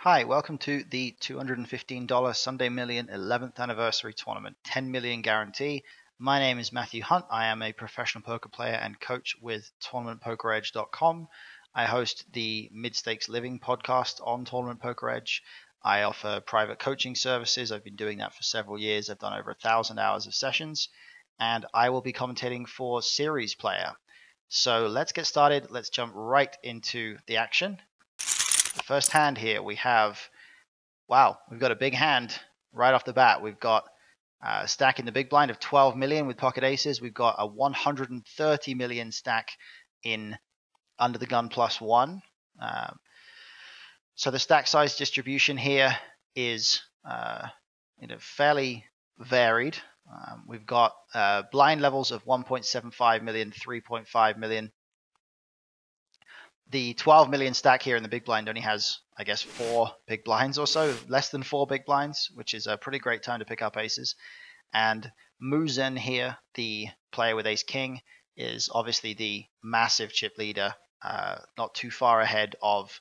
Hi, welcome to the $215 Sunday Million 11th Anniversary Tournament, 10 million guarantee. My name is Matthew Hunt. I am a professional poker player and coach with TournamentPokerEdge.com. I host the Mid-Stakes Living podcast on Tournament Poker Edge. I offer private coaching services. I've been doing that for several years. I've done over 1,000 hours of sessions, and I will be commentating for Series Player. So let's get started. Let's jump right into the action. The first hand here we have, wow, we've got a big hand right off the bat. We've got a stack in the big blind of 12 million with pocket aces. We've got a 130 million stack in under the gun +1. So the stack size distribution here is fairly varied. We've got blind levels of 1.75 million, 3.5 million. The 12 million stack here in the big blind only has, I guess, 4 big blinds or so, less than 4 big blinds, which is a pretty great time to pick up aces. And Mouzen here, the player with ace king, is obviously the massive chip leader, not too far ahead of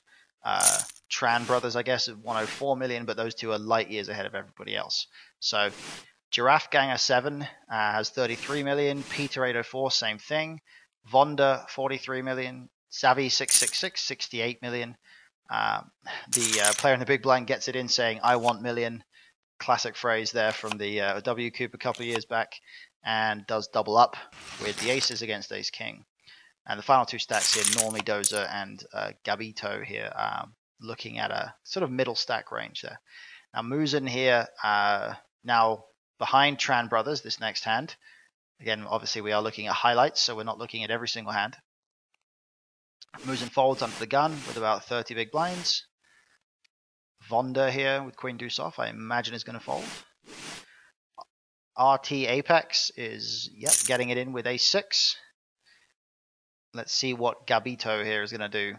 TranBrothers, I guess, at 104 million, but those two are light years ahead of everybody else. So Giraffe Ganger 7 has 33 million, Peter 804, same thing, Vonda 43 million, Savvy 666, 68 million. The player in the big blind gets it in saying, "I want million." Classic phrase there from the W Coop a couple of years back, and does double up with the aces against ace king. And the final two stacks here, NormyDozer and Gabito here, looking at a sort of middle stack range there. Now Mouzen here, now behind TranBrothers, this next hand. Again, obviously we are looking at highlights, so we're not looking at every single hand. Mouzen folds under the gun with about 30 big blinds. Vonda here with queen deuce off, I imagine is going to fold. RTAPEX is, getting it in with ace 6. Let's see what Gabito here is going to do.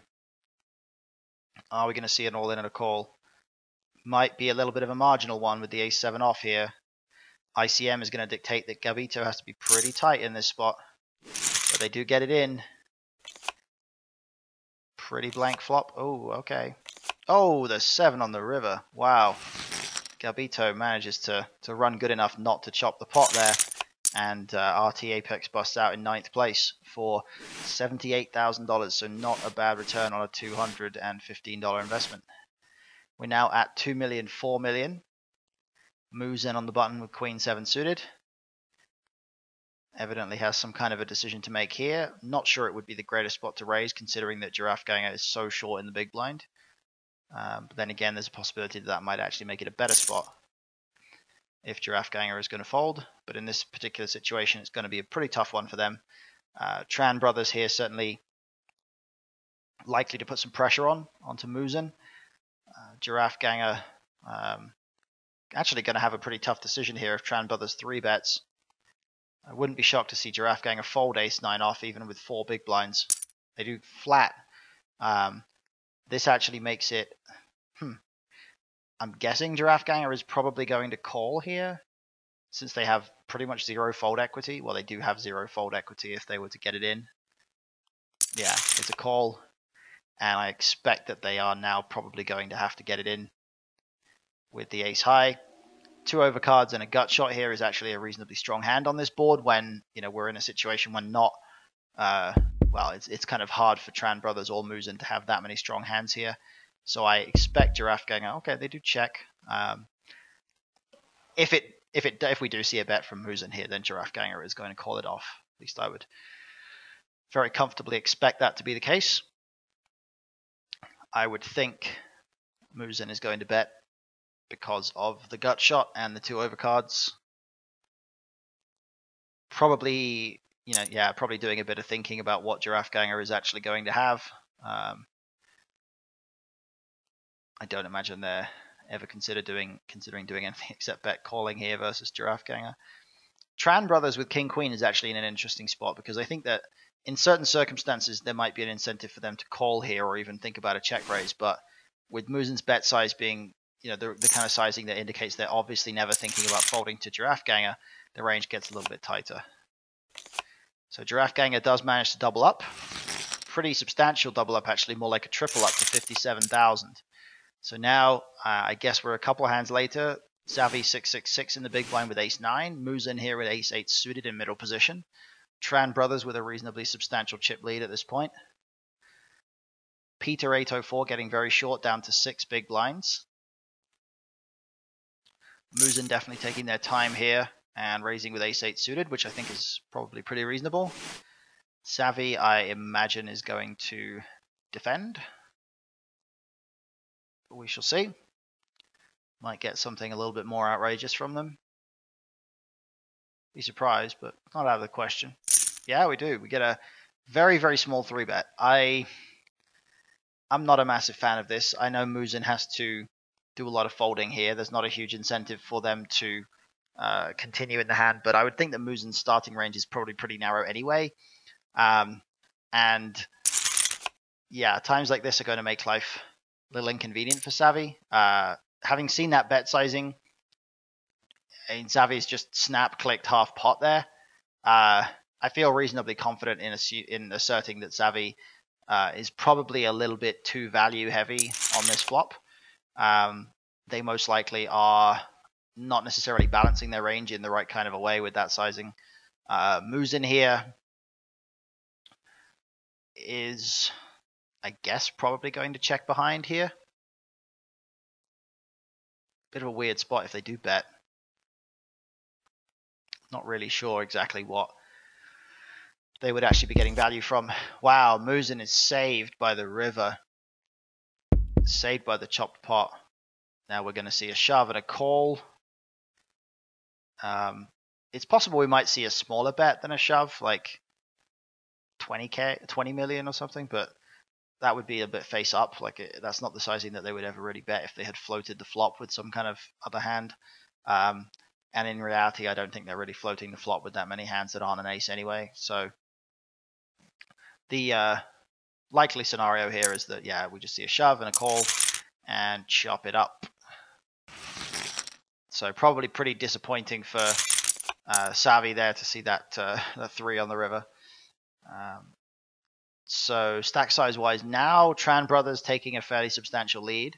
Are we going to see an all-in and a call? Might be a little bit of a marginal one with the ace 7 off here. ICM is going to dictate that Gabito has to be pretty tight in this spot, but they do get it in. Pretty blank flop. Oh, okay. Oh, the 7 on the river. Wow. Gabito manages to run good enough not to chop the pot there. And RTAPEX busts out in 9th place for $78,000. So not a bad return on a $215 investment. We're now at 2 million, 4 million. Mouzen on the button with queen 7 suited. Evidently has some kind of a decision to make here. Not sure it would be the greatest spot to raise, considering that Giraffe Ganger is so short in the big blind. But then again, there's a possibility that might actually make it a better spot if Giraffe Ganger is going to fold. But in this particular situation, it's going to be a pretty tough one for them. TranBrothers here certainly likely to put some pressure onto Mouzen. Giraffe Ganger actually going to have a pretty tough decision here if TranBrothers 3-bets. I wouldn't be shocked to see Giraffe Ganger fold ace 9 off even with 4 big blinds. They do flat. This actually makes it... I'm guessing Giraffe Ganger is probably going to call here since they have pretty much 0 fold equity. Well, they do have 0 fold equity if they were to get it in. Yeah, it's a call. And I expect that they are now probably going to have to get it in with the ace high. 2 overcards and a gut shot here is actually a reasonably strong hand on this board when, we're in a situation when not, it's kind of hard for TranBrothers or Mouzen to have that many strong hands here. So I expect Giraffe Ganger, okay, they do check. If we do see a bet from Mouzen here, then Giraffe Ganger is going to call it off. At least I would very comfortably expect that to be the case. I would think Mouzen is going to bet because of the gut shot and the 2 overcards. Probably, probably doing a bit of thinking about what Giraffe Ganger is actually going to have. I don't imagine they're ever considering doing anything except bet calling here versus Giraffe Ganger. TranBrothers with King Queen is actually in an interesting spot because I think that in certain circumstances there might be an incentive for them to call here or even think about a check raise, but with Mouzen's bet size being the kind of sizing that indicates they're obviously never thinking about folding to Giraffe Ganger, the range gets a little bit tighter. So Giraffe Ganger does manage to double up. Pretty substantial double up, actually, more like a triple up to 57,000. So now, I guess we're a couple hands later. Xavi 666 in the big blind with ace-9. Mouzen here with ace-8 suited in middle position. TranBrothers with a reasonably substantial chip lead at this point. Peter 804 getting very short down to 6 big blinds. Mouzen definitely taking their time here and raising with ace-8 suited, which I think is probably pretty reasonable. Xavi, I imagine, is going to defend. But we shall see. Might get something a little bit more outrageous from them. Be surprised, but not out of the question. Yeah, we do. We get a very, very small 3-bet. I'm not a massive fan of this. I know Mouzen has to do a lot of folding here. There's not a huge incentive for them to continue in the hand, but I would think that Mouzen's starting range is probably pretty narrow anyway. And yeah, times like this are going to make life a little inconvenient for Xavi. Having seen that bet sizing, and Xavi's just snap clicked half pot there. I feel reasonably confident in asserting that Xavi is probably a little bit too value heavy on this flop. They most likely are not necessarily balancing their range in the right kind of a way with that sizing. Mouzen here is, I guess, probably going to check behind here. Bit of a weird spot if they do bet. Not really sure exactly what they would actually be getting value from. Wow, Mouzen is saved by the river. Saved by the chopped pot. Now we're going to see a shove and a call. It's possible we might see a smaller bet than a shove, like 20 million or something, but that would be a bit face up. Like that's not the sizing that they would ever really bet if they had floated the flop with some kind of other hand. And in reality, I don't think they're really floating the flop with that many hands that aren't an ace anyway. So the likely scenario here is that, yeah, we just see a shove and a call and chop it up. So probably pretty disappointing for Xavi there to see that 3 on the river. So stack size wise now, TranBrothers taking a fairly substantial lead.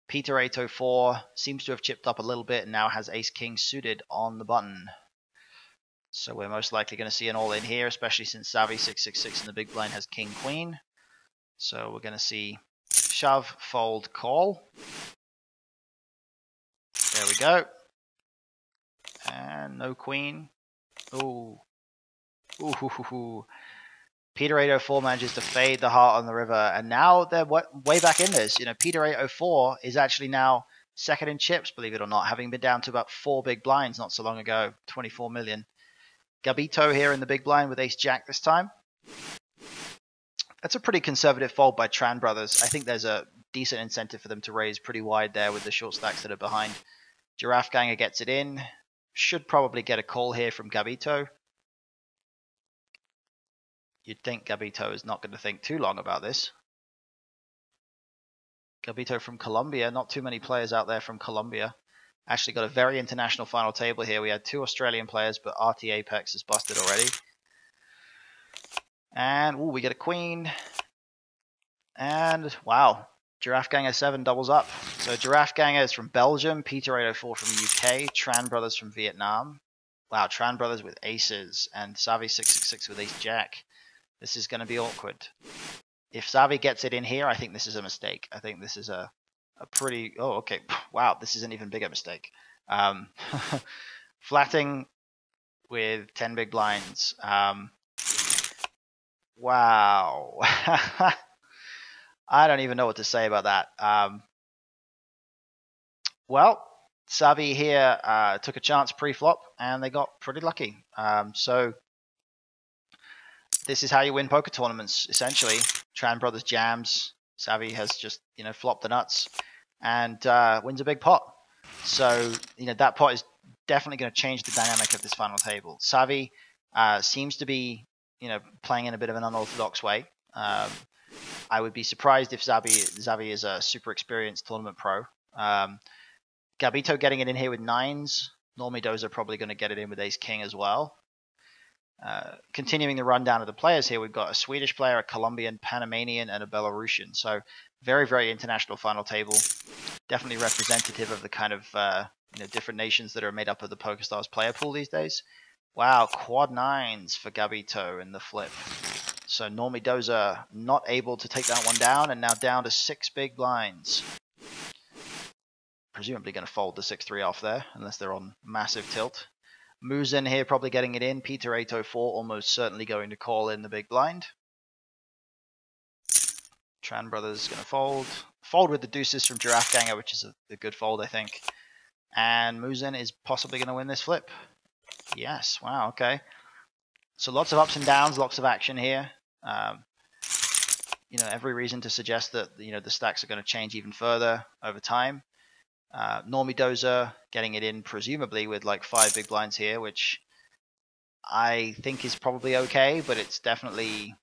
Peter 804 seems to have chipped up a little bit and now has ace-king suited on the button. So we're most likely going to see an all-in here, especially since Xavi 666 in the big blind has king-queen. So we're going to see shove, fold, call. There we go. And no queen. Ooh. Ooh. Peter 804 manages to fade the heart on the river, and now they're way back in this. You know, Peter 804 is actually now second in chips, believe it or not, having been down to about 4 big blinds not so long ago, 24 million. Gabito here in the big blind with ace-jack this time. That's a pretty conservative fold by TranBrothers. I think there's a decent incentive for them to raise pretty wide there with the short stacks that are behind. Giraffe Ganger gets it in. Should probably get a call here from Gabito. You'd think Gabito is not going to think too long about this. Gabito from Colombia. Not too many players out there from Colombia. Actually got a very international final table here. We had 2 Australian players, but RTAPEX is busted already. And ooh, we get a queen. And wow, Giraffe Ganger 7 doubles up. So Giraffe Ganger is from Belgium, Peter 804 from the UK, TranBrothers from Vietnam. Wow, TranBrothers with aces, and Xavi 666 with ace-jack. This is going to be awkward. If Xavi gets it in here, I think this is a mistake. I think this is a pretty... Oh, okay. Wow, this is an even bigger mistake. Flatting with 10 big blinds. Wow. I don't even know what to say about that. Well, Xavi here took a chance pre-flop, and they got pretty lucky. So this is how you win poker tournaments, essentially. TranBrothers jams. Xavi has just, flopped the nuts and wins a big pot. So, that pot is definitely going to change the dynamic of this final table. Xavi seems to be, playing in a bit of an unorthodox way. I would be surprised if Xavi is a super experienced tournament pro. Gabito getting it in here with 9s. NormyDozer probably going to get it in with ace-king as well. Continuing the rundown of the players here, we've got a Swedish player, a Colombian, Panamanian, and a Belarusian. So very, very international final table. Definitely representative of the kind of different nations that are made up of the PokerStars player pool these days. Wow, quad nines for Gabito in the flip. So NormyDozer not able to take that one down, and now down to 6 big blinds. Presumably going to fold the 6-3 off there, unless they're on massive tilt. Mouzen here probably getting it in. Peter 804 almost certainly going to call in the big blind. TranBrothers going to fold. Fold with the deuces from Giraffe Ganger, which is a good fold, I think. And Mouzen is possibly going to win this flip. Yes, wow, okay. So lots of ups and downs, lots of action here. Every reason to suggest that the stacks are going to change even further over time. NormyDozer getting it in presumably with like 5 big blinds here, which I think is probably okay, but it's definitely,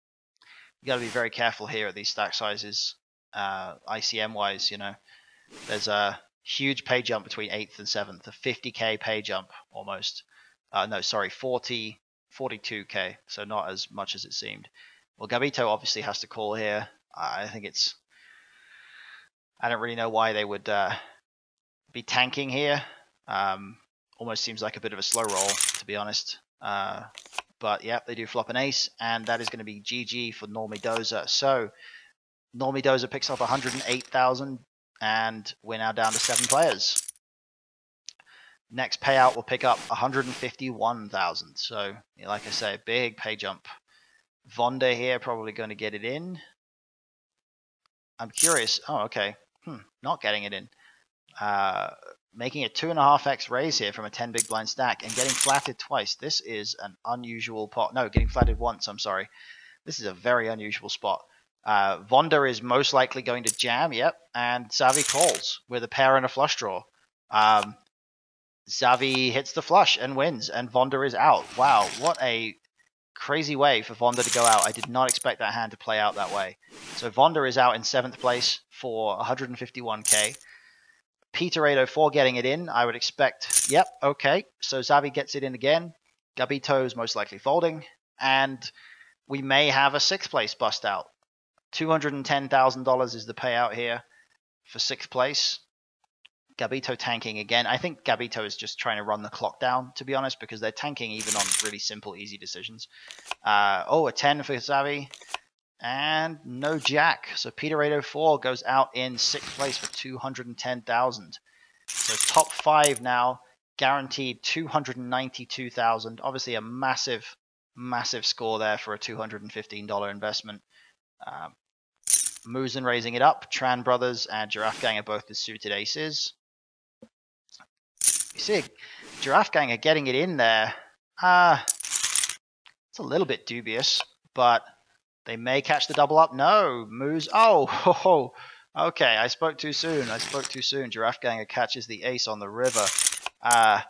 you got to be very careful here at these stack sizes. ICM wise, there's a huge pay jump between 8th and 7th, a 50k pay jump almost. No, sorry, 42k, so not as much as it seemed. Well, Gabito obviously has to call here. I don't really know why they would be tanking here. Almost seems like a bit of a slow roll, to be honest. But yeah, they do flop an ace, and that is going to be GG for NormyDozer. So NormyDozer picks up 108,000, and we're now down to 7 players. Next payout will pick up 151,000. So, like I say, big pay jump. Vonda here probably going to get it in. I'm curious. Oh, okay. Not getting it in. Making a 2.5x raise here from a 10 big blind stack and getting flatted twice. This is an unusual pot. No, getting flatted once. I'm sorry. This is a very unusual spot. Vonda is most likely going to jam. Yep. And Xavi calls with a pair and a flush draw. Xavi hits the flush and wins, and Vonda is out. Wow, what a crazy way for Vonda to go out. I did not expect that hand to play out that way. So Vonda is out in 7th place for 151k. Peter 804 getting it in. I would expect, yep, okay. So Xavi gets it in again. Gabito is most likely folding. And we may have a 6th place bust out. $210,000 is the payout here for 6th place. Gabito tanking again. I think Gabito is just trying to run the clock down, to be honest, because they're tanking even on really simple, easy decisions. A 10 for Xavi. And no jack. So Peter 804 goes out in 6th place for 210,000. So top 5 now, guaranteed 292,000. Obviously a massive, massive score there for a $215 investment. Mouzen raising it up. TranBrothers and Giraffe Gang are both the suited aces. You see Giraffe Gang are getting it in there. It's a little bit dubious, but they may catch the double up. No, Moose. Oh, okay. I spoke too soon. Giraffe Ganger catches the ace on the river. Not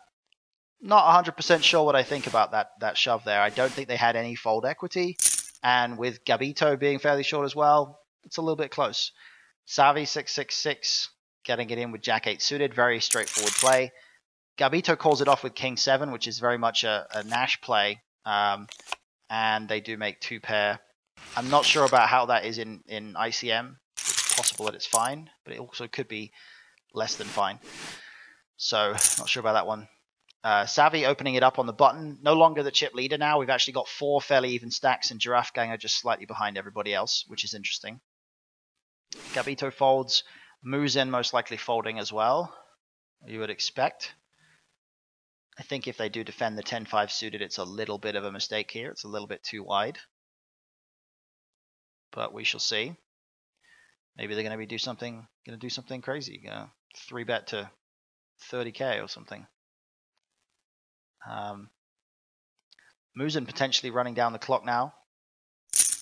100% sure what I think about that shove there. I don't think they had any fold equity. And with Gabito being fairly short as well, it's a little bit close. Xavi 666 getting it in with Jack 8 suited. Very straightforward play. Gabito calls it off with King 7, which is very much a Nash play. And they do make 2 pair. I'm not sure about how that is in ICM. It's possible that it's fine, but it also could be less than fine. So, not sure about that one. Xavi opening it up on the button. No longer the chip leader now. We've actually got 4 fairly even stacks, and Giraffe Gang are just slightly behind everybody else, which is interesting. Gabito folds. Mouzen most likely folding as well, you would expect. I think if they do defend the 10-5 suited, it's a little bit of a mistake here. It's a little bit too wide. But we shall see. Maybe they're going to do something crazy. 3-bet to 30k or something. Mouzen potentially running down the clock now.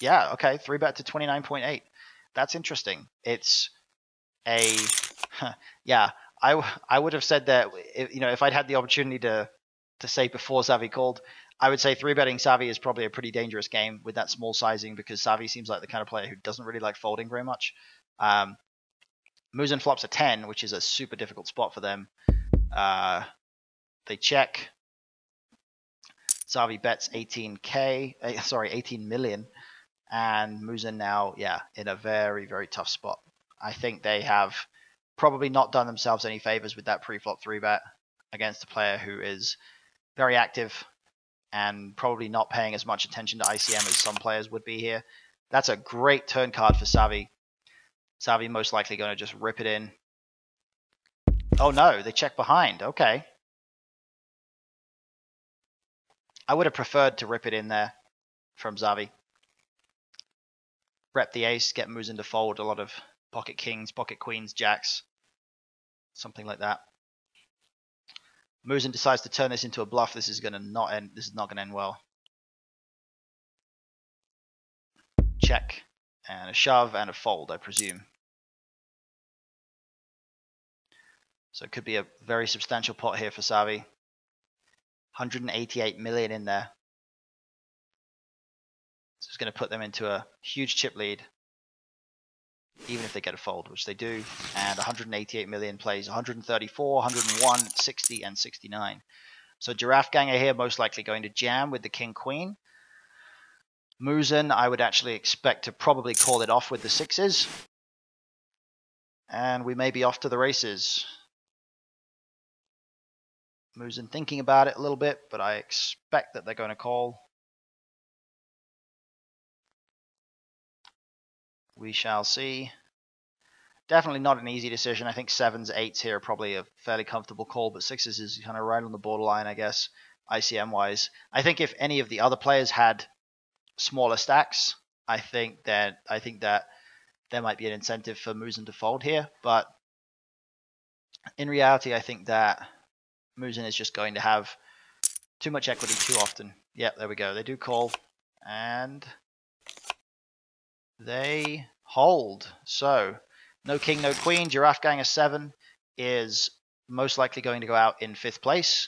Yeah, okay, 3-bet to 29.8. That's interesting. It's a yeah. I would have said that if I'd had the opportunity to say before Xavi called, I would say 3-betting Xavi is probably a pretty dangerous game with that small sizing, because Xavi seems like the kind of player who doesn't really like folding very much. Mouzen flops a 10, which is a super difficult spot for them. They check. Xavi bets 18k, sorry, 18 million, and Mouzen now, yeah, in a very, very tough spot. I think they have probably not done themselves any favors with that pre-flop 3-bet against a player who is very active and probably not paying as much attention to ICM as some players would be here. That's a great turn card for Xavi. Xavi most likely going to just rip it in. Oh no, they check behind. Okay. I would have preferred to rip it in there from Xavi. Rep the ace, get Mouzen to fold a lot of pocket kings, pocket queens, jacks, something like that. Mouzen decides to turn this into a bluff. This is going to not end. This is not going to end well. Check and a shove and a fold, I presume. So it could be a very substantial pot here for Xavi. 188 million in there. So it's going to put them into a huge chip lead, even if they get a fold, which they do. And 188 million plays 134, 101, 60, and 69. So Giraffe Ganger here most likely going to jam with the king-queen. Mouzen, I would actually expect to probably call it off with the sixes. And we may be off to the races. Mouzen thinking about it a little bit, but I expect that they're going to call. We shall see. Definitely not an easy decision. I think 7s, 8s here are probably a fairly comfortable call, but 6s is kind of right on the borderline, I guess, ICM-wise. I think if any of the other players had smaller stacks, I think that there might be an incentive for Mouzen to fold here, but in reality, I think that Mouzen is just going to have too much equity too often. Yep, there we go. They do call, and they hold. So, no king, no queen. Giraffe Ganger 7 is most likely going to go out in 5th place.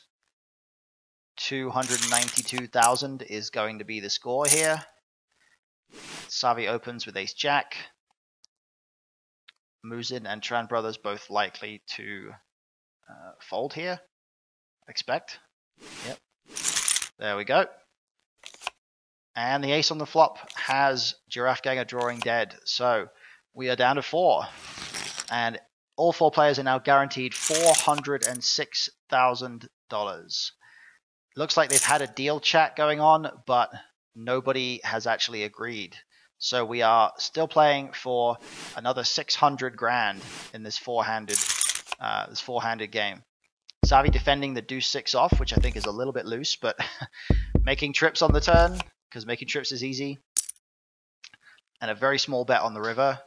292,000 is going to be the score here. Xavi opens with ace-jack. Mouzen and TranBrothers both likely to fold here. Expect. Yep. There we go. And the ace on the flop has Giraffe Ganger drawing dead. So we are down to 4. And all 4 players are now guaranteed $406,000. Looks like they've had a deal chat going on, but nobody has actually agreed. So we are still playing for another 600 grand in this four-handed game. Xavi defending the deuce 6 off, which I think is a little bit loose, but making trips on the turn, because making trips is easy. And a very small bet on the river.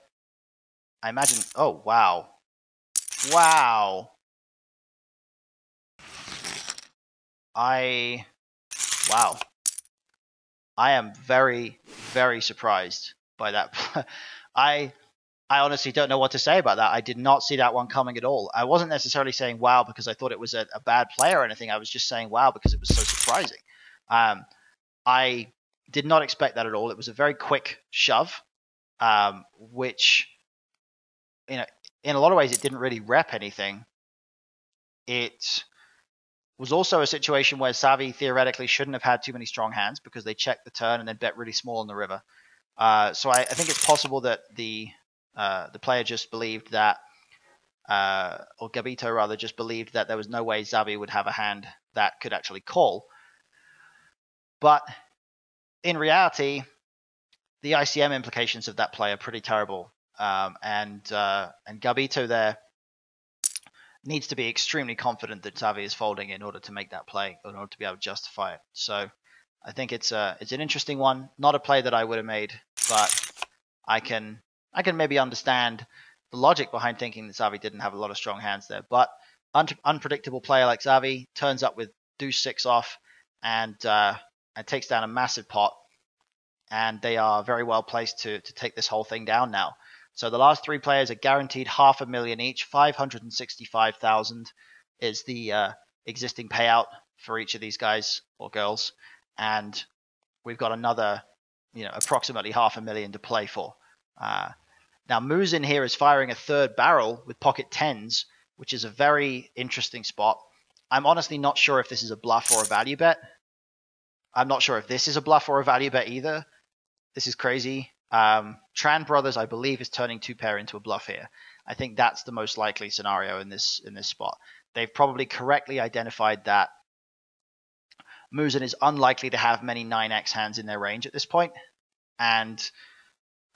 I imagine, oh, wow. Wow. Wow. I am very, very surprised by that. I honestly don't know what to say about that. I did not see that one coming at all. I wasn't necessarily saying wow because I thought it was a bad play or anything. I was just saying wow because it was so surprising. I did not expect that at all. It was a very quick shove, which, you know, in a lot of ways it didn't really rep anything. It was also a situation where Xavi theoretically shouldn't have had too many strong hands because they checked the turn and then bet really small on the river. So I think it's possible that the player just believed that, or Gabito rather, just believed that there was no way Xavi would have a hand that could actually call. But in reality, the ICM implications of that play are pretty terrible. And Gabito there needs to be extremely confident that Xavi is folding in order to make that play, in order to be able to justify it. So I think it's an interesting one. Not a play that I would have made, but I can maybe understand the logic behind thinking that Xavi didn't have a lot of strong hands there. But unpredictable player like Xavi turns up with deuce 6 off and takes down a massive pot. And they are very well placed to take this whole thing down now. So the last 3 players are guaranteed $500,000 each. 565,000 is the existing payout for each of these guys or girls, and we've got another, approximately $500,000 to play for. Now Mouzen here is firing a 3rd barrel with pocket 10s, which is a very interesting spot. I'm honestly not sure if this is a bluff or a value bet. I'm not sure if this is a bluff or a value bet either. This is crazy. TranBrothers, I believe, is turning 2-pair into a bluff here. I think that's the most likely scenario in this spot. They've probably correctly identified that Mouzen is unlikely to have many 9x hands in their range at this point. And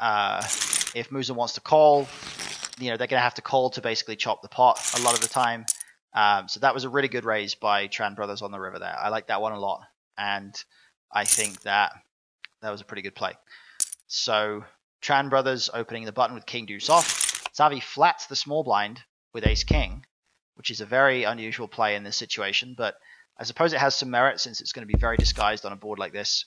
if Mouzen wants to call, they're going to have to call to basically chop the pot a lot of the time. So that was a really good raise by TranBrothers on the river there. I like that one a lot. And I think that was a pretty good play. So TranBrothers opening the button with king deuce off. Xavi flats the small blind with ace king, which is a very unusual play in this situation, but I suppose it has some merit since it's going to be very disguised on a board like this.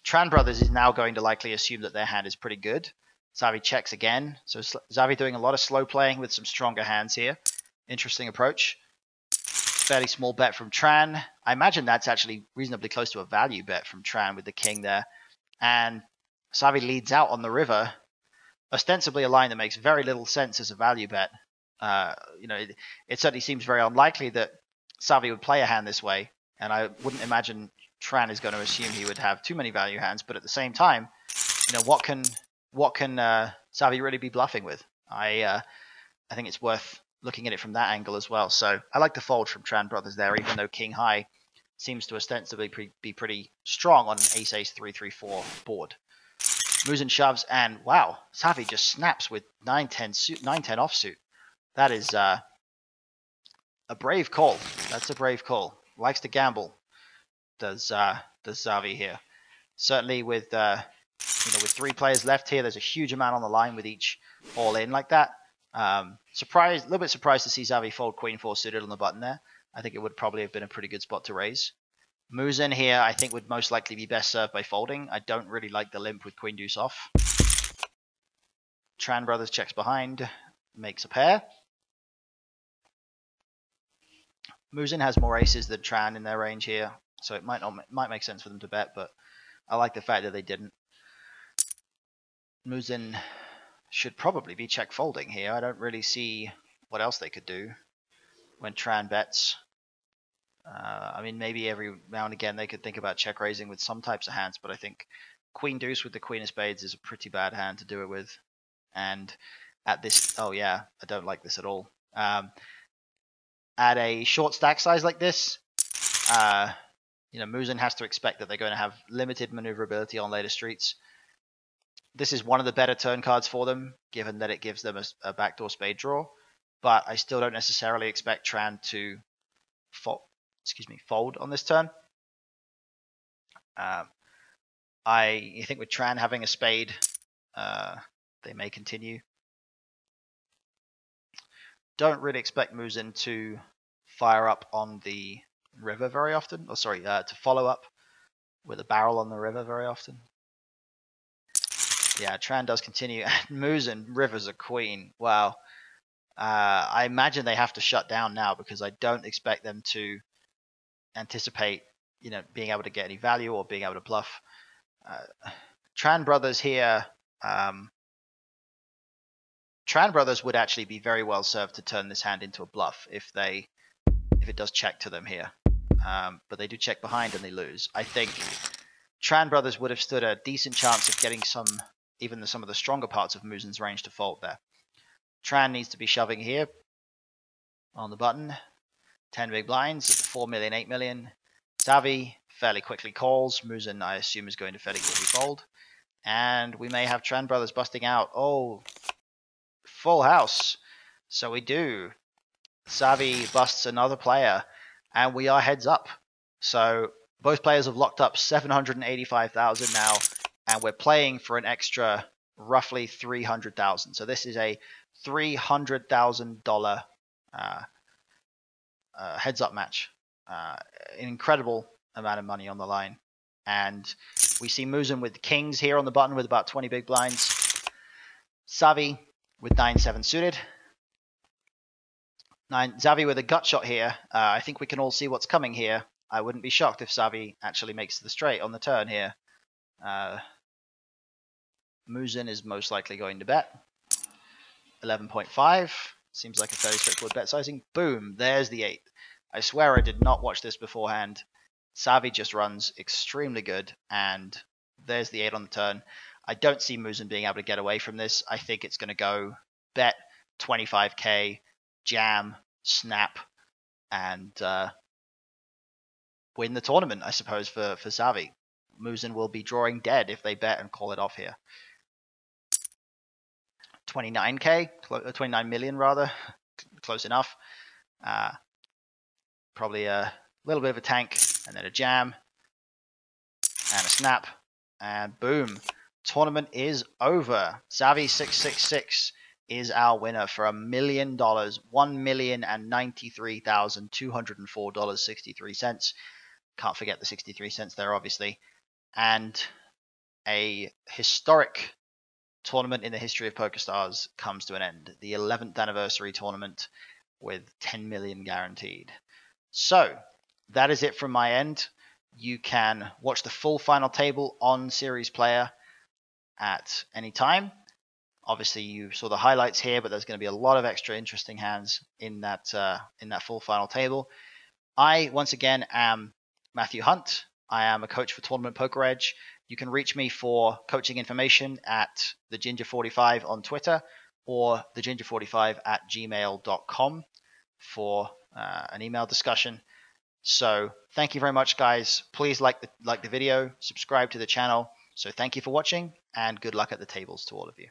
TranBrothers is now going to likely assume that their hand is pretty good. Xavi checks again. So Xavi doing a lot of slow playing with some stronger hands here. Interesting approach. Fairly small bet from Tran. I imagine that's actually reasonably close to a value bet from Tran with the king there. And Xavi leads out on the river. Ostensibly a line that makes very little sense as a value bet. It certainly seems very unlikely that Xavi would play a hand this way. And I wouldn't imagine Tran is going to assume he would have too many value hands. But at the same time, what can Xavi really be bluffing with? I think it's worth looking at it from that angle as well. So I like the fold from TranBrothers there, even though king high seems to ostensibly be pretty strong on an ace-ace 3-3-4 board. Mouzen shoves, and wow, Xavi just snaps with 9-10 offsuit. That is a brave call. That's a brave call. Likes to gamble. Does Xavi here? Certainly with with 3 players left here, there's a huge amount on the line with each all in like that. A little bit surprised to see Xavi fold queen 4 suited on the button there. I think it would probably have been a pretty good spot to raise. Mouzen here, I think, would most likely be best served by folding. I don't really like the limp with queen deuce off. TranBrothers checks behind, makes a pair. Mouzen has more aces than Tran in their range here, so it might make sense for them to bet, but I like the fact that they didn't. Mouzen should probably be check folding here. I don't really see what else they could do when Tran bets. Maybe every now and again they could think about check raising with some types of hands, but I think queen deuce with the queen of spades is a pretty bad hand to do it with. And at this, oh yeah, I don't like this at all. At a short stack size like this, Mouzen has to expect that they're going to have limited maneuverability on later streets. This is one of the better turn cards for them, given that it gives them a backdoor spade draw. But I still don't necessarily expect Tran to fold on this turn. I think with Tran having a spade, they may continue. Don't really expect Mouzen to fire up on the river very often. To follow up with a barrel on the river very often. Yeah, Tran does continue. And Mouzen rivers a queen. Wow. I imagine they have to shut down now because I don't expect them to anticipate, being able to get any value or being able to bluff. TranBrothers here. TranBrothers would actually be very well served to turn this hand into a bluff if it does check to them here. But they do check behind and they lose. I think TranBrothers would have stood a decent chance of getting some of the stronger parts of Mouzen's range to fold there. Tran needs to be shoving here on the button. 10 big blinds, 4 million, 8 million. Xavi fairly quickly calls. Mouzen, I assume, is going to fairly quickly fold. And we may have TranBrothers busting out. Oh, full house. So we do. Xavi busts another player, and we are heads up. So both players have locked up 785,000 now, and we're playing for an extra roughly 300,000. So this is a $300,000 heads up match. An incredible amount of money on the line. And we see Mouzen with the kings here on the button with about 20 big blinds. Xavi with 9-7 suited. Xavi with a gut shot here. I think we can all see what's coming here. I wouldn't be shocked if Xavi actually makes the straight on the turn here. Mouzen is most likely going to bet. 11.5. Seems like a fairly straightforward bet sizing. Boom, there's the 8. I swear I did not watch this beforehand. Savi just runs extremely good, and there's the 8 on the turn. I don't see Mouzen being able to get away from this. I think it's going to go bet 25k, jam, snap, and win the tournament, I suppose, for Savi. Mouzen will be drawing dead if they bet and call it off here. 29k, 29 million rather, close enough. Probably a little bit of a tank, and then a jam, and a snap, and boom. Tournament is over. Savi666 is our winner for $1 million, $1,093,204.63. Can't forget the 63 cents there, obviously. And a historic tournament in the history of PokerStars comes to an end. The 11th anniversary tournament with 10 million guaranteed. So that is it from my end. You can watch the full final table on Series Player at any time. Obviously, you saw the highlights here, but there's going to be a lot of extra interesting hands in that full final table. I, once again, am Matthew Hunt. I am a coach for Tournament Poker Edge. You can reach me for coaching information at theginger45 on Twitter or theginger45@gmail.com for an email discussion. So thank you very much, guys. Please like the video, subscribe to the channel. So thank you for watching, and good luck at the tables to all of you.